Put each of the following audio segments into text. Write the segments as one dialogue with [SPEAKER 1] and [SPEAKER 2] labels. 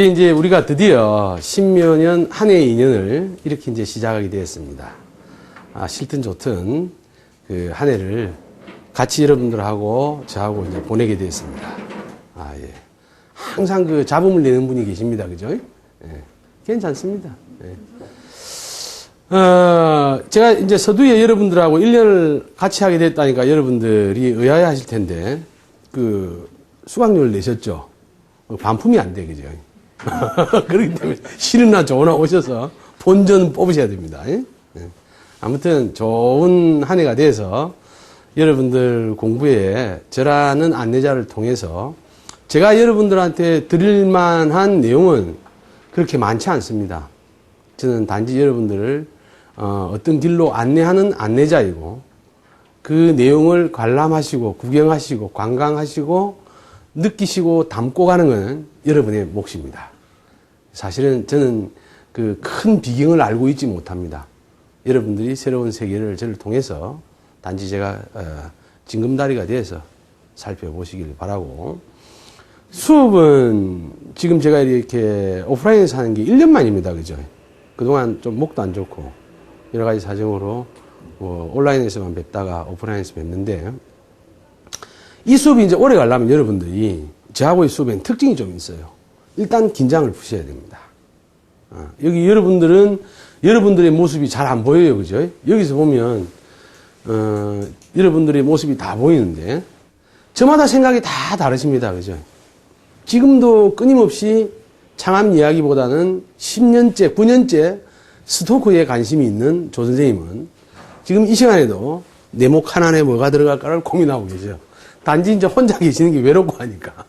[SPEAKER 1] 이제 우리가 드디어 10여 년 한 해의 인연을 이렇게 이제 시작하게 되었습니다. 싫든 좋든 그 한 해를 같이 여러분들하고 저하고 이제 보내게 되었습니다. 예. 항상 그 잡음을 내는 분이 계십니다. 그죠? 예. 괜찮습니다. 예. 제가 이제 서두에 여러분들하고 1년을 같이 하게 됐다니까 여러분들이 의아해 하실 텐데, 그 수강료를 내셨죠? 반품이 안 돼, 그죠? 그렇기 때문에 싫으나 좋으나 오셔서 본전 뽑으셔야 됩니다. 예? 아무튼 좋은 한 해가 돼서 여러분들 공부에 저라는 안내자를 통해서 제가 여러분들한테 드릴 만한 내용은 그렇게 많지 않습니다. 저는 단지 여러분들을 어떤 길로 안내하는 안내자이고 그 내용을 관람하시고 구경하시고 관광하시고 느끼시고 담고 가는 것은 여러분의 몫입니다. 사실은 저는 그 큰 비경을 알고 있지 못합니다. 여러분들이 새로운 세계를 저를 통해서 단지 제가 징검다리가 돼서 살펴보시길 바라고, 수업은 지금 제가 이렇게 오프라인에서 하는 게 1년 만입니다. 그죠? 그동안 좀 목도 안 좋고 여러 가지 사정으로 온라인에서만 뵙다가 오프라인에서 뵙는데, 이 수업이 이제 오래 가려면 여러분들이 저하고의 수업에는 특징이 좀 있어요. 일단 긴장을 푸셔야 됩니다. 여기 여러분들은 여러분들의 모습이 잘 안 보여요. 그죠? 여기서 보면 여러분들의 모습이 다 보이는데 저마다 생각이 다 다르십니다. 그죠? 지금도 끊임없이 창암 이야기보다는 10년째, 9년째 스토크에 관심이 있는 조 선생님은 지금 이 시간에도 내목 하나에 뭐가 들어갈까를 고민하고 계셔. 단지 이제 혼자 계시는 게 외롭고 하니까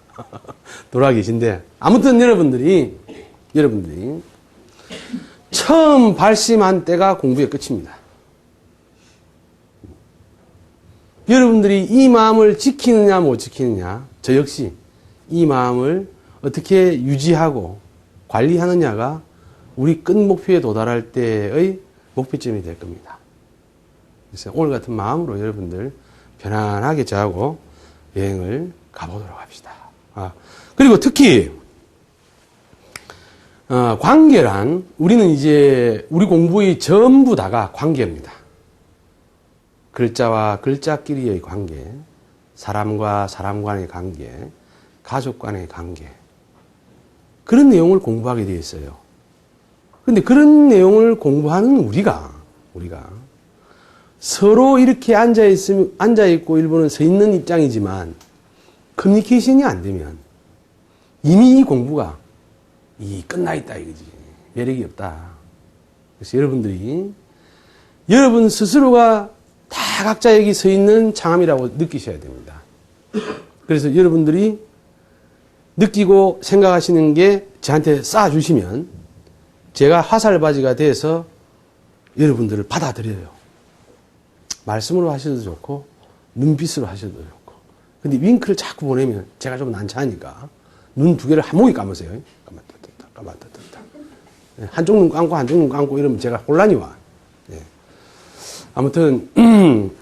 [SPEAKER 1] 돌아 계신데, 아무튼 여러분들이 처음 발심한 때가 공부의 끝입니다. 여러분들이 이 마음을 지키느냐 못 지키느냐, 저 역시 이 마음을 어떻게 유지하고 관리하느냐가 우리 끝 목표에 도달할 때의 목표점이 될 겁니다. 그래서 오늘 같은 마음으로 여러분들 편안하게 저하고 여행을 가보도록 합시다. 그리고 특히 관계란, 우리는 이제 우리 공부의 전부 다가 관계입니다. 글자와 글자끼리의 관계, 사람과 사람 간의 관계, 가족 간의 관계, 그런 내용을 공부하게 되어 있어요. 그런데 그런 내용을 공부하는 우리가 서로 이렇게 앉아있고 일부는 서 있는 입장이지만 커뮤니케이션이 안 되면 이미 이 공부가 끝나 있다 이거지. 매력이 없다. 그래서 여러분들이 여러분 스스로가 다 각자 여기 서 있는 창암이라고 느끼셔야 됩니다. 그래서 여러분들이 느끼고 생각하시는 게 저한테 쌓아주시면 제가 화살바지가 돼서 여러분들을 받아들여요. 말씀으로 하셔도 좋고 눈빛으로 하셔도 좋고. 근데 윙크를 자꾸 보내면 제가 좀 난처하니까 눈 두 개를 한 모이 감으세요. 감았다. 한쪽 눈 감고 한쪽 눈 감고 이러면 제가 혼란이 와. 예. 아무튼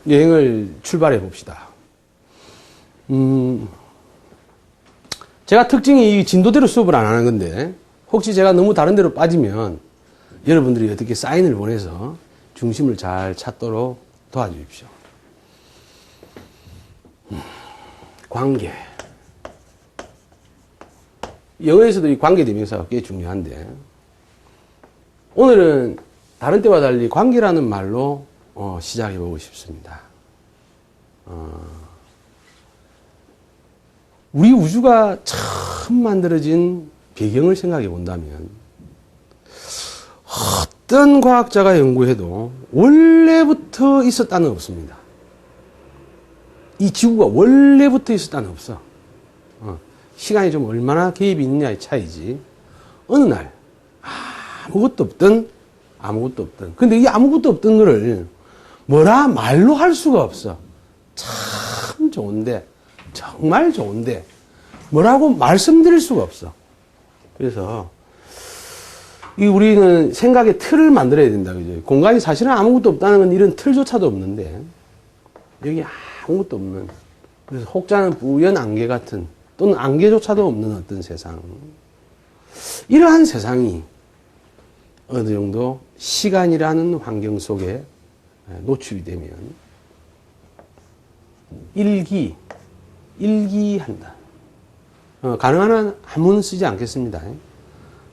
[SPEAKER 1] 여행을 출발해 봅시다. 제가 특징이 이 진도대로 수업을 안 하는 건데, 혹시 제가 너무 다른 데로 빠지면 여러분들이 어떻게 사인을 보내서 중심을 잘 찾도록 도와주십시오. 관계. 영어에서도 이 관계 대명사가 꽤 중요한데, 오늘은 다른 때와 달리 관계라는 말로 시작해 보고 싶습니다. 우리 우주가 처음 만들어진 배경을 생각해 본다면 어떤 과학자가 연구해도 원래부터 있었다는 없습니다. 이 지구가 원래부터 있었다는 없어. 시간이 좀 얼마나 개입이 있느냐의 차이지. 어느 날 아무것도 없던. 근데 이 아무것도 없던 거를 뭐라 말로 할 수가 없어. 참 좋은데, 정말 좋은데 뭐라고 말씀드릴 수가 없어. 그래서 우리는 생각의 틀을 만들어야 된다. 그죠? 공간이 사실은 아무것도 없다는 건 이런 틀조차도 없는데, 여기 아무것도 없는, 그래서 혹자는 뿌연 안개 같은, 또는 안개조차도 없는 어떤 세상. 이러한 세상이 어느 정도 시간이라는 환경 속에 노출이 되면 일기한다. 가능한 한 한문 쓰지 않겠습니다.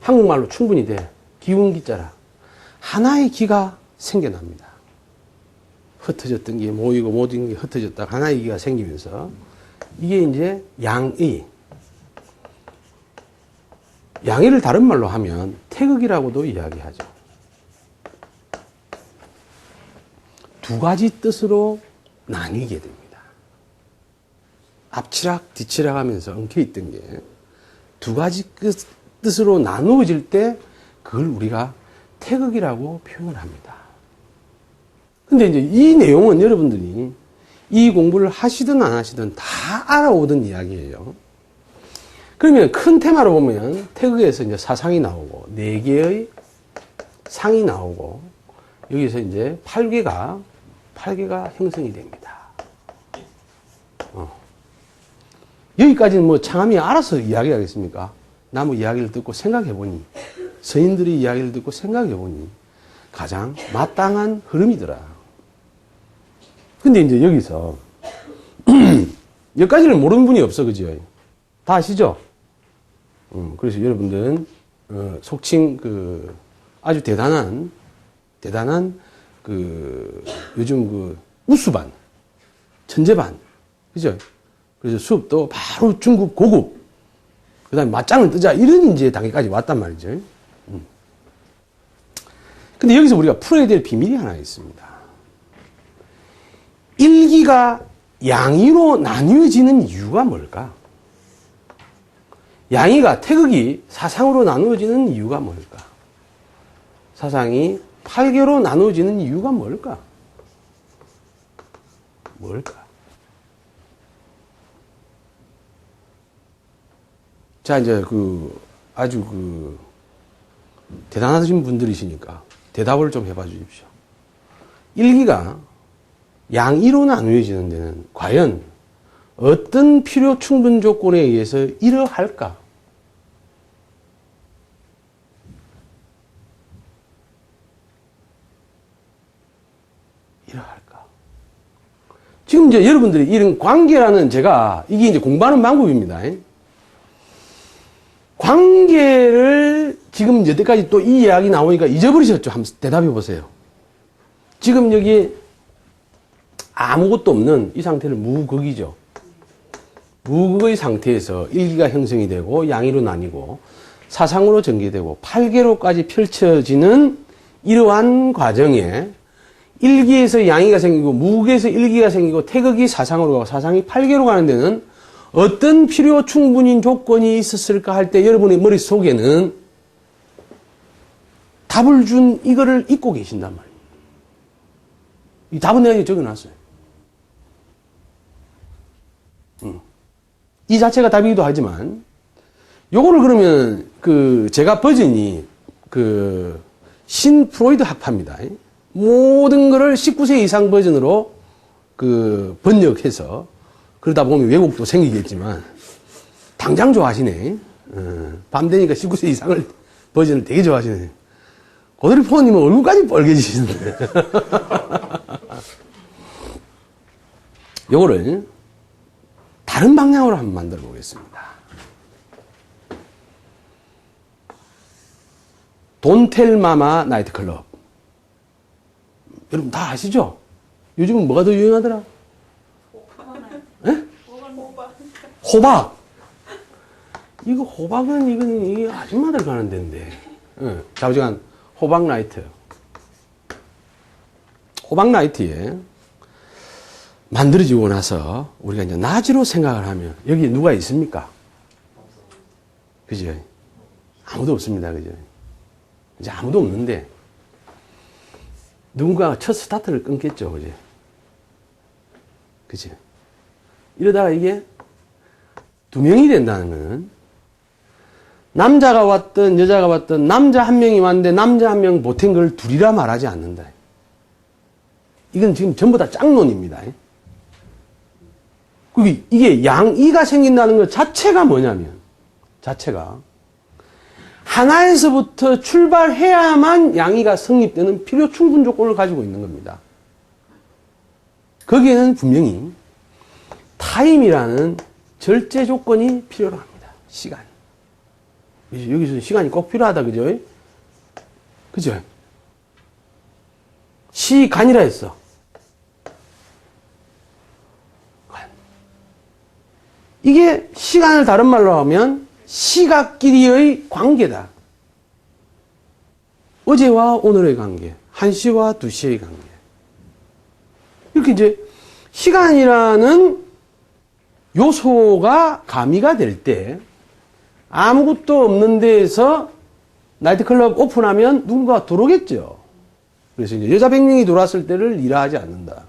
[SPEAKER 1] 한국말로 충분히 돼. 기운기자라. 하나의 기가 생겨납니다. 흩어졌던 게 모이고 모든 게 흩어졌다. 하나의 기가 생기면서 이게 이제 양의를 다른 말로 하면 태극이라고도 이야기하죠. 두 가지 뜻으로 나뉘게 됩니다. 앞치락 뒤치락 하면서 엉켜있던 게 두 가지 뜻으로 나누어질 때 그걸 우리가 태극이라고 표현을 합니다. 근데 이제 이 내용은 여러분들이 이 공부를 하시든 안 하시든 다 알아오던 이야기예요. 그러면 큰 테마로 보면 태극에서 이제 사상이 나오고 네 개의 상이 나오고 여기서 이제 8개가 형성이 됩니다. 여기까지는 뭐 창암이 알아서 이야기하겠습니까? 나무 이야기를 듣고 생각해보니 서인들의 이야기를 듣고 생각해보니 가장 마땅한 흐름이더라. 근데 이제 여기서 여기까지는 모르는 분이 없어, 그죠? 다 아시죠? 그래서 여러분들은 속칭 아주 대단한 요즘 우수반, 천재반, 그죠? 그래서 수업도 바로 중급 고급, 그 다음에 맞짱을 뜨자 이런 이제 단계까지 왔단 말이죠. 근데 여기서 우리가 풀어야 될 비밀이 하나 있습니다. 일기가 양의로 나뉘어지는 이유가 뭘까? 양의가 태극이 사상으로 나누어지는 이유가 뭘까? 사상이 8개로 나누어지는 이유가 뭘까? 자, 이제 아주 대단하신 분들이시니까 대답을 좀 해봐 주십시오. 일기가 양의로 나누어지는 데는 과연 어떤 필요 충분 조건에 의해서 이러할까? 지금 이제 여러분들이 이런 관계라는 이게 이제 공부하는 방법입니다. 관계를 지금 여태까지 또 이 이야기 나오니까 잊어버리셨죠? 한번 대답해 보세요. 지금 여기 아무것도 없는 이 상태를 무극이죠. 무극의 상태에서 일기가 형성이 되고 양의로 나뉘고 사상으로 전개되고 8개로까지 펼쳐지는 이러한 과정에 일기에서 양의가 생기고 무극에서 일기가 생기고 태극이 사상으로 가고 사상이 8개로 가는 데는 어떤 필요 충분인 조건이 있었을까 할 때 여러분의 머릿속에는 답을 준 이거를 잊고 계신단 말이에요. 이 답은 내가 적어놨어요. 이 자체가 답이기도 하지만 요거를 그러면 제가 버전이 신 프로이드 학파입니다. 모든 거를 19세 이상 버전으로 번역해서 그러다 보면 왜곡도 생기겠지만 당장 좋아하시네. 밤 되니까 19세 이상을 버전을 되게 좋아하시네. 고드리 포님은 얼굴까지 빨개지시는데. 요거를 다른 방향으로 한번 만들어 보겠습니다. 돈텔마마 나이트클럽. 여러분 다 아시죠? 요즘은 뭐가 더 유행하더라? 호박. 이거 호박은 이게 아줌마들 가는 데인데. 자부지간 호박 나이트. 호박 나이트에 만들어지고 나서 우리가 이제 낮으로 생각을 하면 여기 누가 있습니까? 그죠? 아무도 없습니다. 그죠? 이제 아무도 없는데 누군가가 첫 스타트를 끊겠죠. 그죠? 그죠? 이러다가 이게 2명이 된다는 것은 남자가 왔든 여자가 왔든 남자 한 명이 왔는데 남자 한 명 보탠 걸 둘이라 말하지 않는다. 이건 지금 전부 다 짝론입니다. 이게 양이가 생긴다는 것 자체가 뭐냐면, 자체가 하나에서부터 출발해야만 양의가 성립되는 필요 충분 조건을 가지고 있는 겁니다. 거기에는 분명히 타임이라는 절제 조건이 필요로 합니다. 시간. 여기서 시간이 꼭 필요하다, 그죠? 그죠? 시간이라 했어. 이게 시간을 다른 말로 하면 시각끼리의 관계다. 어제와 오늘의 관계, 1시와 2시의 관계. 이렇게 이제 시간이라는 요소가 가미가 될 때 아무것도 없는 데에서 나이트클럽 오픈하면 누군가 들어오겠죠. 그래서 이제 여자 100명이 들어왔을 때를 일하지 않는다.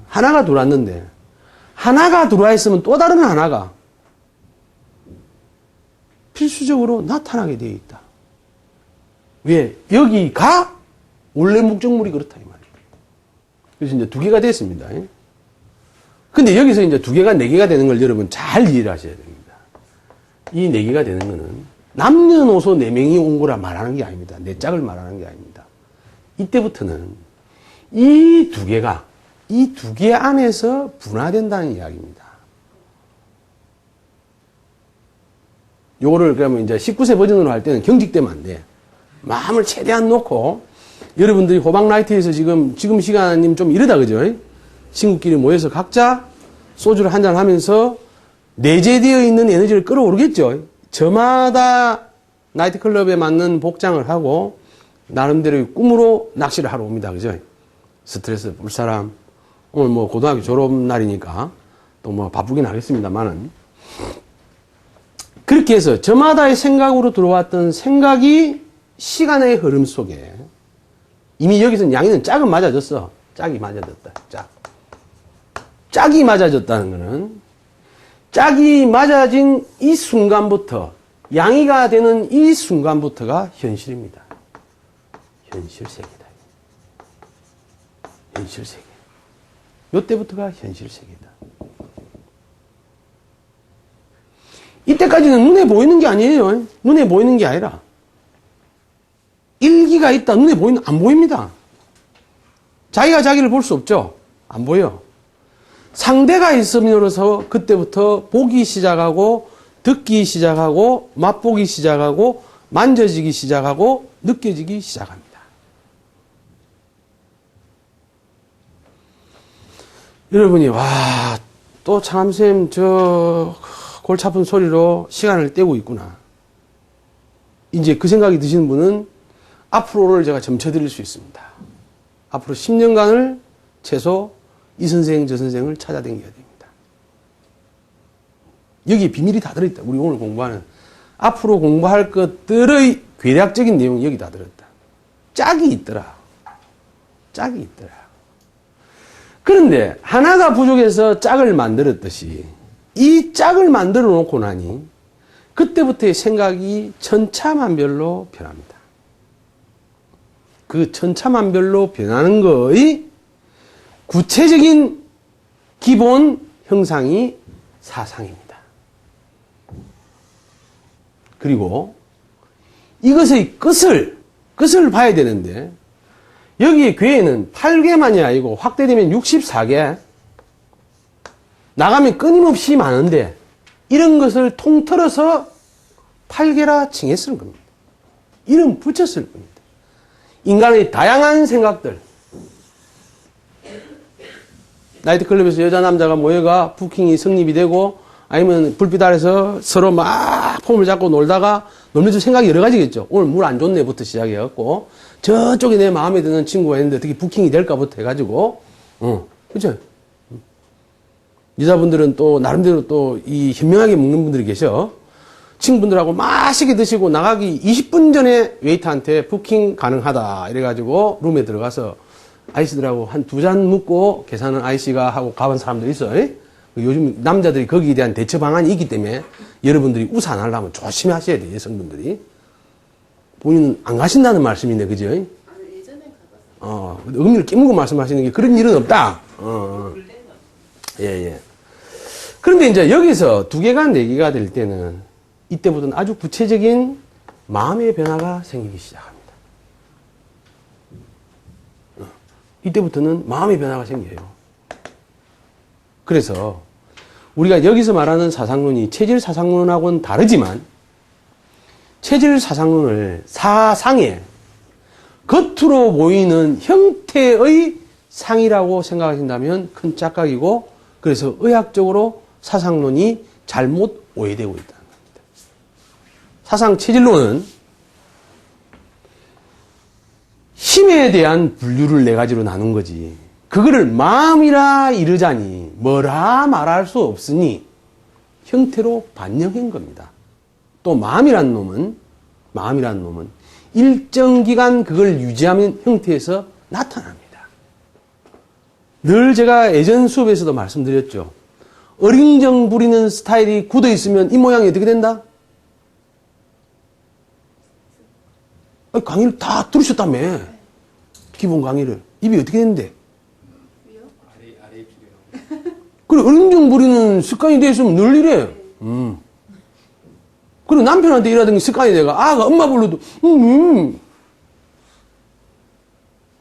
[SPEAKER 1] 하나가 들어왔는데 하나가 들어와 있으면 또 다른 하나가 필수적으로 나타나게 되어 있다. 왜? 여기가 원래 목적물이 그렇다 이 말이에요. 그래서 이제 2개가 됐습니다. 근데 여기서 이제 2개가 4개가 되는 걸 여러분 잘 이해를 하셔야 됩니다. 이 4개가 되는 거는 남녀노소 4명이 온 거라 말하는 게 아닙니다. 내 짝을 말하는 게 아닙니다. 이때부터는 이 2개가 이 2개 안에서 분화된다는 이야기입니다. 요거를 그러면 이제 19세 버전으로 할 때는 경직되면 안 돼. 마음을 최대한 놓고 여러분들이 호박라이트에서 지금 시간님 좀 이르다 그죠? 친구끼리 모여서 각자 소주를 한잔 하면서 내재되어 있는 에너지를 끌어오르겠죠. 저마다 나이트클럽에 맞는 복장을 하고 나름대로의 꿈으로 낚시를 하러 옵니다. 그죠? 스트레스 풀 사람. 오늘 뭐 고등학교 졸업 날이니까 또 뭐 바쁘긴 하겠습니다만은. 그렇게 해서 저마다의 생각으로 들어왔던 생각이 시간의 흐름 속에 이미 여기서 양이는 짝은 맞아졌어. 짝이 맞아졌다. 짝이 맞아졌다는 것은 짝이 맞아진 이 순간부터 양이가 되는 이 순간부터가 현실입니다. 현실 세계다. 현실 세계. 이때부터가 현실 세계다. 이때까지는 눈에 보이는 게 아니에요. 눈에 보이는 게 아니라 일기가 있다. 눈에 보이는 안 보입니다. 자기가 자기를 볼 수 없죠. 안 보여. 상대가 있음으로써 그때부터 보기 시작하고 듣기 시작하고 맛보기 시작하고 만져지기 시작하고 느껴지기 시작합니다. 여러분이 와, 또 참쌤 저 골치 아픈 소리로 시간을 떼고 있구나. 이제 그 생각이 드시는 분은 앞으로를 제가 점쳐드릴 수 있습니다. 앞으로 10년간을 최소 이 선생 저 선생을 찾아다녀야 됩니다. 여기 비밀이 다 들어있다. 우리 오늘 공부하는 앞으로 공부할 것들의 괴략적인 내용이 여기 다 들어있다. 짝이 있더라. 짝이 있더라. 그런데 하나가 부족해서 짝을 만들었듯이 이 짝을 만들어 놓고 나니 그때부터의 생각이 천차만별로 변합니다. 그 천차만별로 변하는 거의 구체적인 기본 형상이 사상입니다. 그리고 이것의 끝을 봐야 되는데 여기 괴에는 8개만이 아니고 확대되면 64개 나가면 끊임없이 많은데 이런 것을 통틀어서 8개라 칭했을 겁니다. 이름 붙였을 겁니다. 인간의 다양한 생각들 나이트클럽에서 여자 남자가 모여가 부킹이 성립이 되고 아니면 불빛 아래서 서로 막 폼을 잡고 놀다가 놀면서 생각이 여러 가지겠죠. 오늘 물 안 좋네부터 시작해갖고 저쪽에 내 마음에 드는 친구가 있는데 어떻게 부킹이 될까부터 해가지고 그렇죠? 여자분들은 또 나름대로 또 이 현명하게 먹는 분들이 계셔. 친구분들하고 맛있게 드시고 나가기 20분 전에 웨이터한테 부킹 가능하다 이래가지고 룸에 들어가서 아이씨들하고 한 2잔 묻고 계산은 아이씨가 하고 가본 사람도 있어. 요즘 남자들이 거기에 대한 대처 방안이 있기 때문에 여러분들이 우사 안 하려면 조심히 하셔야 돼요. 여성분들이. 본인은 안 가신다는 말씀인데 그죠?
[SPEAKER 2] 아니, 예전에 가봤어요.
[SPEAKER 1] 의미를 깨물고 말씀하시는 게 그런 일은 없다. 예. 그런데 이제 여기서 2개가 4개가 될 때는 이때부터는 아주 구체적인 마음의 변화가 생기기 시작합니다. 이때부터는 마음의 변화가 생겨요. 그래서 우리가 여기서 말하는 사상론이 체질 사상론하고는 다르지만 체질 사상론을 사상의 겉으로 보이는 형태의 상이라고 생각하신다면 큰 착각이고, 그래서 의학적으로 사상론이 잘못 오해되고 있다는 겁니다. 사상 체질론은 힘에 대한 분류를 네 가지로 나눈 거지, 그거를 마음이라 이르자니 뭐라 말할 수 없으니 형태로 반영한 겁니다. 또 마음이란 놈은 일정 기간 그걸 유지하는 형태에서 나타납니다. 늘 제가 예전 수업에서도 말씀드렸죠. 어링정 부리는 스타일이 굳어 있으면 이 모양이 어떻게 된다? 강의를 다 들으셨다며. 기본 강의를. 입이 어떻게 되는데?
[SPEAKER 3] 아래 입술이요.
[SPEAKER 1] 그래, 어링정 부리는 습관이 돼 있으면 늘 이래. 그리고 남편한테 일하던 습관이 돼가, 아가 엄마 불러도,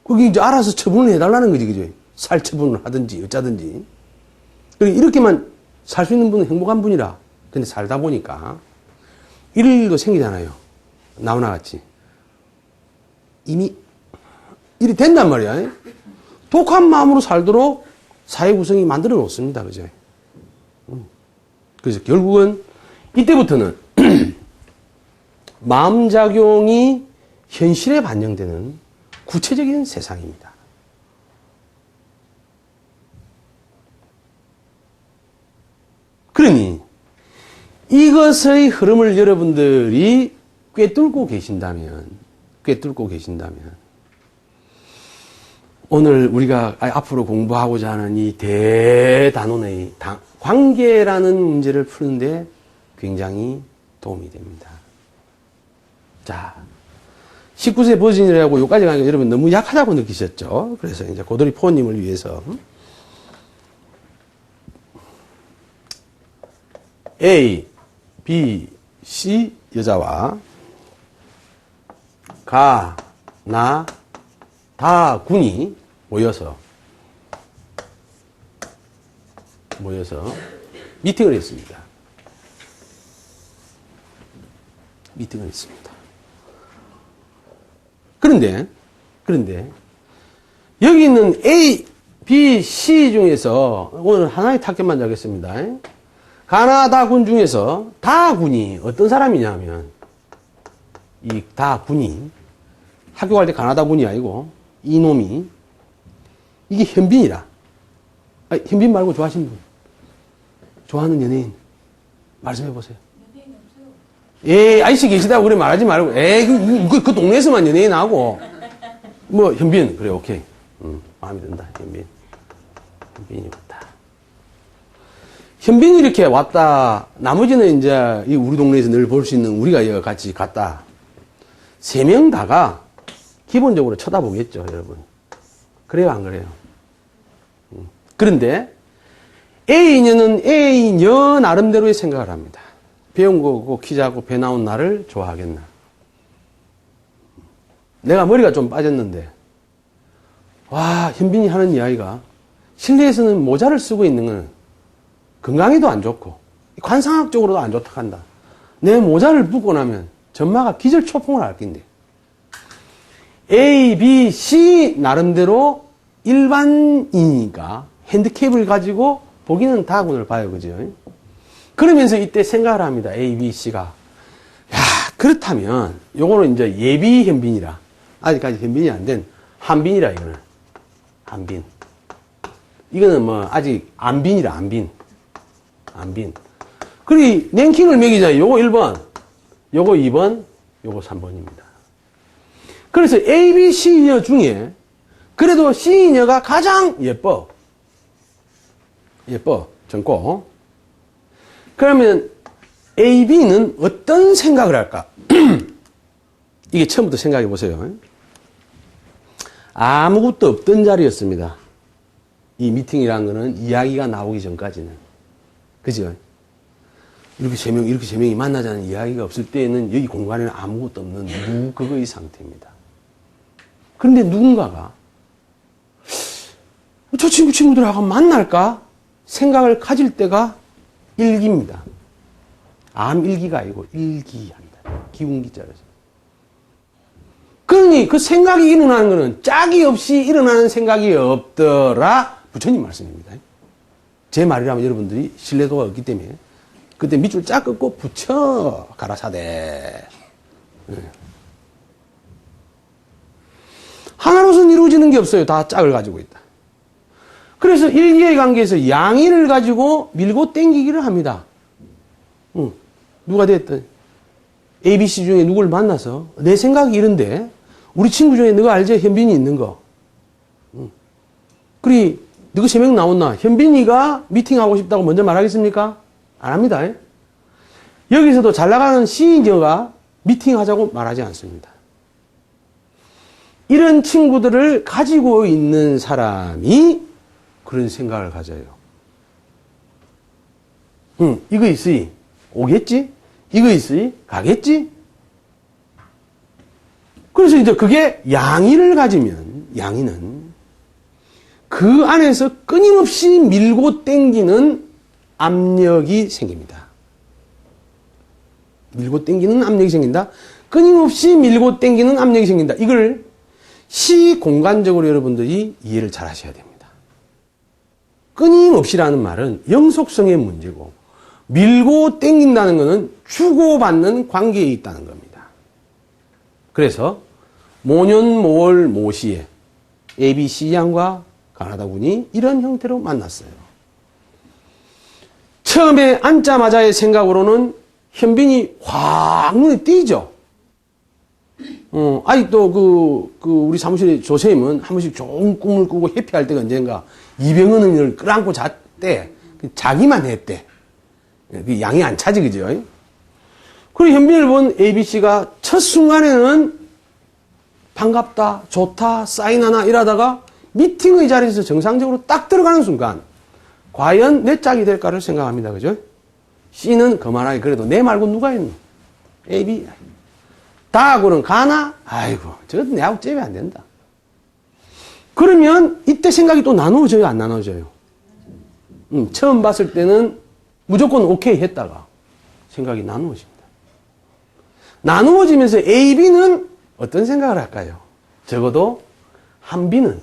[SPEAKER 1] 그게 이제 알아서 처분을 해달라는 거지, 그죠? 살 처분을 하든지, 어쩌든지. 이렇게만 살 수 있는 분은 행복한 분이라. 근데 살다 보니까, 이럴 일도 생기잖아요. 나오나 같이. 이미, 일이 된단 말이야. 독한 마음으로 살도록 사회 구성이 만들어 놓습니다, 그죠? 그래서 결국은, 이때부터는, 마음작용이 현실에 반영되는 구체적인 세상입니다. 그러니 이것의 흐름을 여러분들이 꿰뚫고 계신다면 오늘 우리가 앞으로 공부하고자 하는 이 대단원의 관계라는 문제를 푸는데 굉장히 도움이 됩니다. 자, 19세 버진이라고 여기까지 가니까 여러분 너무 약하다고 느끼셨죠? 그래서 이제 고돌이 포원님을 위해서 A, B, C 여자와 가, 나, 다 군이 모여서 미팅을 했습니다. 그런데 여기 있는 A, B, C 중에서 오늘 하나의 타겟만 잡겠습니다. 가나다군 중에서 다군이 어떤 사람이냐면 이 다군이 학교 갈 때 가나다군이 아니고 이놈이 이게 현빈이라. 현빈 말고 좋아하시는 분, 좋아하는 연예인 말씀해 보세요. 아이씨 계시다고 그래 말하지 말고, 그 동네에서만 연예인 하고, 현빈, 그래, 오케이. 마음에 든다, 현빈이 왔다. 현빈이 이렇게 왔다, 나머지는 이제, 우리 동네에서 늘 볼 수 있는 우리가 같이 갔다. 3명 다가 기본적으로 쳐다보겠죠, 여러분. 그래요, 안 그래요? 그런데, A녀는 A녀 나름대로의 생각을 합니다. 배운 거고 키 작고 배 나온 나를 좋아하겠나. 내가 머리가 좀 빠졌는데, 와, 현빈이 하는 이야기가 실내에서는 모자를 쓰고 있는 건 건강에도 안 좋고 관상학적으로도 안 좋다 한다. 내 모자를 벗고 나면 전마가 기절초풍을 할 낀데. A, B, C 나름대로 일반인이니까 핸디캡을 가지고 보기는 다군을 봐요, 그죠? 그러면서 이때 생각을 합니다. A, B, C가. 야, 그렇다면 요거는 이제 예비 현빈이라. 아직까지 현빈이 안 된 한빈이라, 이거는. 한빈. 이거는 아직 안빈이라, 안빈. 그리고 랭킹을 매기잖아요. 요거 1번, 요거 2번, 요거 3번입니다. 그래서 A, B, C녀 중에 그래도 C녀가 가장 예뻐. 젊고. 그러면 A, B는 어떤 생각을 할까? 이게 처음부터 생각해 보세요. 아무것도 없던 자리였습니다. 이 미팅이라는 거는 이야기가 나오기 전까지는. 그죠? 이렇게 세 명이 만나자는 이야기가 없을 때에는 여기 공간에는 아무것도 없는 무그거의 상태입니다. 그런데 누군가가 저 친구들하고 만날까 생각을 가질 때가 일기입니다. 암일기가 아니고 일기합니다. 기운기자라서. 그러니 그 생각이 일어나는 것은 짝이 없이 일어나는 생각이 없더라. 부처님 말씀입니다. 제 말이라면 여러분들이 신뢰도가 없기 때문에 그때 밑줄 쫙 긋고 붙여 가라사대. 하나로서는 이루어지는 게 없어요. 다 짝을 가지고 있다. 그래서 일기의 관계에서 양의를 가지고 밀고 땡기기를 합니다. 누가 됐든 ABC 중에 누굴 만나서 내 생각이 이런데 우리 친구 중에 너가 알지? 현빈이 있는 거. 그리 너가 3명 나온나? 현빈이가 미팅하고 싶다고 먼저 말하겠습니까? 안 합니다. 여기서도 잘 나가는 시인저가 미팅하자고 말하지 않습니다. 이런 친구들을 가지고 있는 사람이 그런 생각을 가져요. 이거 있으니 오겠지? 이거 있으니 가겠지? 그래서 이제 그게 양의를 가지면 양의는 그 안에서 끊임없이 밀고 당기는 압력이 생깁니다. 밀고 당기는 압력이 생긴다. 끊임없이 밀고 당기는 압력이 생긴다. 이걸 시공간적으로 여러분들이 이해를 잘 하셔야 됩니다. 끊임없이라는 말은 영속성의 문제고 밀고 당긴다는 것은 주고받는 관계에 있다는 겁니다. 그래서 모년모월 모시에 ABC 양과 가나다군이 이런 형태로 만났어요. 처음에 앉자마자의 생각으로는 현빈이 확 눈에 띄죠. 아직도 우리 사무실의 조쌤은 한 번씩 좋은 꿈을 꾸고 해피할 때가 언젠가 이병헌을 끌안고 잤대. 자기만 했대. 그 양이 안 차지, 그죠? 그리고 현빈을 본 ABC가 첫 순간에는 반갑다, 좋다, 사인 하나 이러다가 미팅의 자리에서 정상적으로 딱 들어가는 순간 과연 내 짝이 될까를 생각합니다. 그죠? C는 거만하게 그래도 내 말고 누가 있노? A, B. 다하고는 가나? 아이고, 저것도 내하고 잽이 안 된다. 그러면 이때 생각이 또 나누어져요, 안 나누어져요? 처음 봤을 때는 무조건 오케이 했다가 생각이 나누어집니다. 나누어지면서 A, B는 어떤 생각을 할까요? 적어도 한비는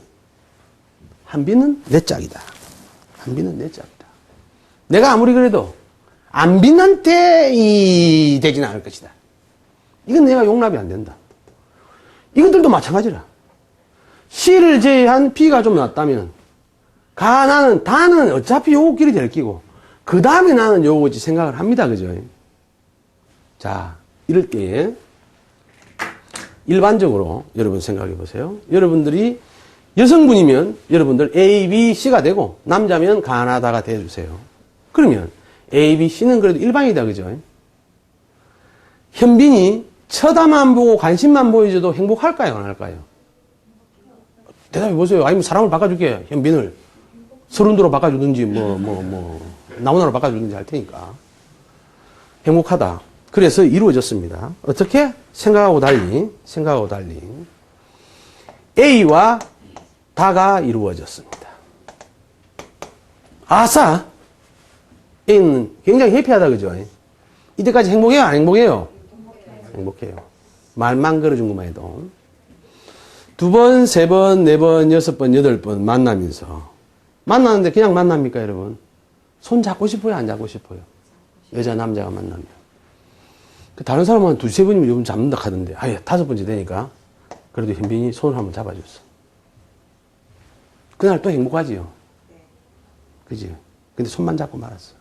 [SPEAKER 1] 내 짝이다. 한비는 내 짝이다. 내가 아무리 그래도 안빈한테 되지는 않을 것이다. 이건 내가 용납이 안 된다. 이것들도 마찬가지라. C를 제외한 B가 좀 낫다면 나는 다는 어차피 요거끼리 될 끼고 그 다음에 나는 요거지 생각을 합니다. 그죠? 자, 이럴 때에 일반적으로 여러분 생각해 보세요. 여러분들이 여성분이면 여러분들 A, B, C가 되고 남자면 가나다가 돼주세요. 그러면 A, B, C는 그래도 일반이다. 그죠? 현빈이 쳐다만 보고 관심만 보여줘도 행복할까요? 안 할까요? 대답해 보세요. 아니면 사람을 바꿔줄게. 현빈을 서른도로 바꿔주든지 나무나로 바꿔주든지 할 테니까. 행복하다. 그래서 이루어졌습니다. 어떻게? 생각하고 달리 A와 다가 이루어졌습니다. 아싸! A는 굉장히 해피하다. 그죠? 이때까지 행복해요? 안 행복해요? 행복해요. 말만 걸어준 것만 해도. 2번, 3번, 4번, 6번, 8번 만나면서. 만나는데 그냥 만납니까, 여러분? 손 잡고 싶어요? 안 잡고 싶어요? 여자, 남자가 만나면. 다른 사람은 2, 3번이면 요즘 잡는다 하던데. 5번째 되니까. 그래도 현빈이 손을 한번 잡아줬어. 그날 또 행복하지요? 그지? 근데 손만 잡고 말았어.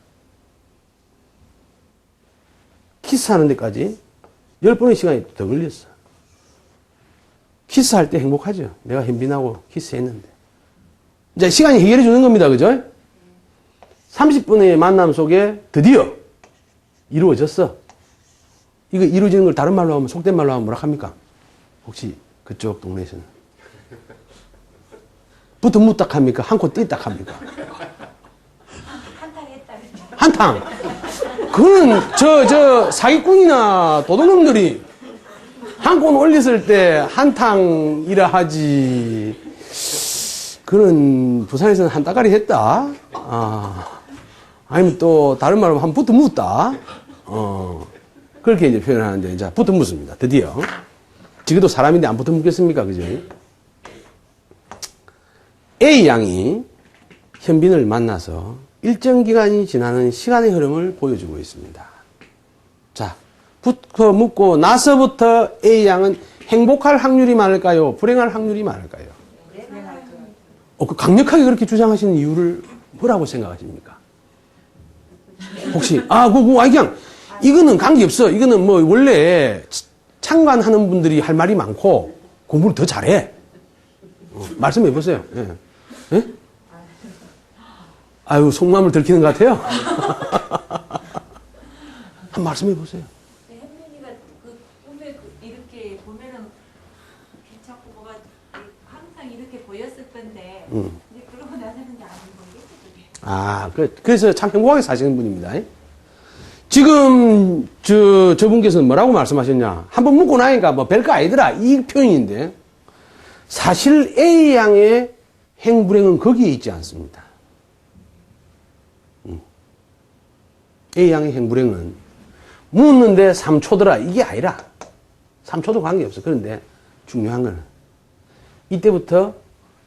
[SPEAKER 1] 키스하는 데까지 10번의 시간이 더 걸렸어. 키스할 때 행복하죠? 내가 현빈하고 키스했는데. 이제 시간이 해결해 주는 겁니다. 그죠? 30분의 만남 속에 드디어 이루어졌어. 이거 이루어지는 걸 다른 말로 하면, 속된 말로 하면 뭐라 합니까? 혹시 그쪽 동네에서는? 부뚜무딱 합니까? 한코 띠딱 합니까?
[SPEAKER 2] 한탕 했다.
[SPEAKER 1] 한탕! 그는 사기꾼이나 도둑놈들이 한 건 올렸을 때 한탕이라 하지. 그는 부산에서는 한 따가리 했다. 아니면 또 다른 말로 한 붙어 묻다. 그렇게 이제 표현하는데, 이제 붙어 묻습니다. 드디어. 지금도 사람인데 안 붙어 묻겠습니까? 그죠? A 양이 현빈을 만나서 일정 기간이 지나는 시간의 흐름을 보여주고 있습니다. 자, 붙어 묻고 나서부터 A 양은 행복할 확률이 많을까요? 불행할 확률이 많을까요? 그 강력하게 그렇게 주장하시는 이유를 뭐라고 생각하십니까? 혹시, 그냥, 이거는 관계없어. 이거는 뭐, 원래 창간하는 분들이 할 말이 많고, 공부를 더 잘해. 말씀해 보세요. 예. 예? 아유, 속마음을 들키는 것 같아요. 한 말씀해 보세요.
[SPEAKER 4] 현민이가 그 꿈에 이렇게 보면은 괜찮고 뭐가 항상 이렇게 보였을 건데 이제 그러고 나서는 이제 아닌 거겠지.
[SPEAKER 1] 그래서 참 행복하게 사시는 분입니다. 지금 저분께서는 뭐라고 말씀하셨냐? 한번 묻고 나니까 뭐 별거 아니더라 이 표현인데 사실 A 양의 행불행은 거기에 있지 않습니다. A 양의 행불행은 묻는데 3초더라 이게 아니라 3초도 관계없어. 그런데 중요한 거는 이때부터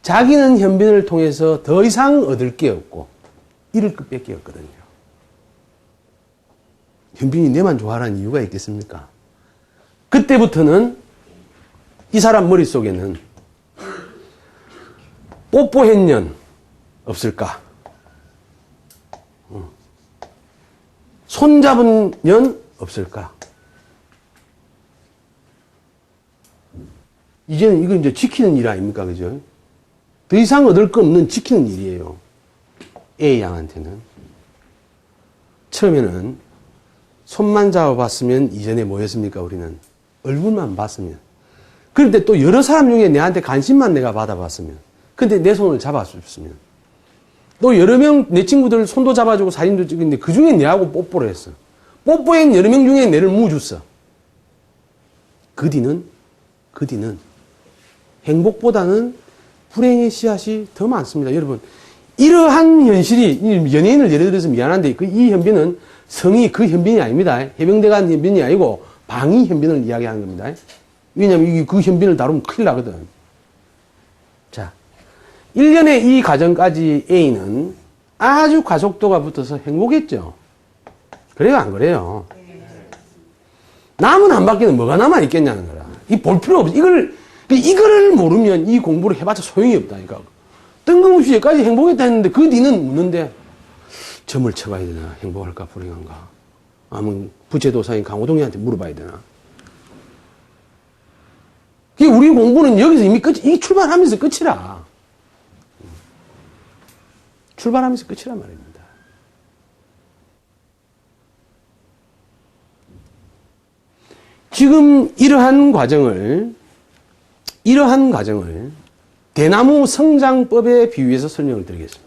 [SPEAKER 1] 자기는 현빈을 통해서 더 이상 얻을 게 없고 잃을 것밖에 없거든요. 현빈이 내만 좋아하라는 이유가 있겠습니까? 그때부터는 이 사람 머릿속에는 뽀뽀했년 없을까? 손잡은 년 없을까? 이제는 이거 이제 지키는 일 아닙니까? 그죠? 더 이상 얻을 거 없는 지키는 일이에요. A 양한테는. 처음에는 손만 잡아봤으면 이전에 뭐였습니까? 우리는 얼굴만 봤으면. 그런데 또 여러 사람 중에 내한테 관심만 내가 받아봤으면. 근데 내 손을 잡아줬으면. 또 여러 명, 내 친구들 손도 잡아주고 사진도 찍었는데 그 중에 내하고 뽀뽀를 했어. 뽀뽀한 여러 명 중에 내를 묻었어. 그 뒤는 행복보다는 불행의 씨앗이 더 많습니다. 여러분, 이러한 현실이, 연예인을 예를 들어서 미안한데, 이 현빈은 성이 그 현빈이 아닙니다. 해병대 간 현빈이 아니고 방위 현빈을 이야기하는 겁니다. 왜냐하면 그 현빈을 다루면 큰일 나거든. 자, 1년의 이 과정까지 A는 아주 가속도가 붙어서 행복했죠. 그래요, 안 그래요? 남은 한 바퀴는 뭐가 남아있겠냐는 거라. 볼 필요 없어. 이거를 모르면 이 공부를 해봤자 소용이 없다니까. 뜬금없이 여기까지 행복했다 했는데 그 뒤는 묻는데 점을 쳐봐야 되나? 행복할까? 불행한가? 아니면 부채도사인 강호동이한테 물어봐야 되나? 우리 공부는 여기서 이미 이 출발하면서 끝이라. 출발하면서 끝이란 말입니다. 지금 이러한 과정을 대나무 성장법에 비유해서 설명을 드리겠습니다.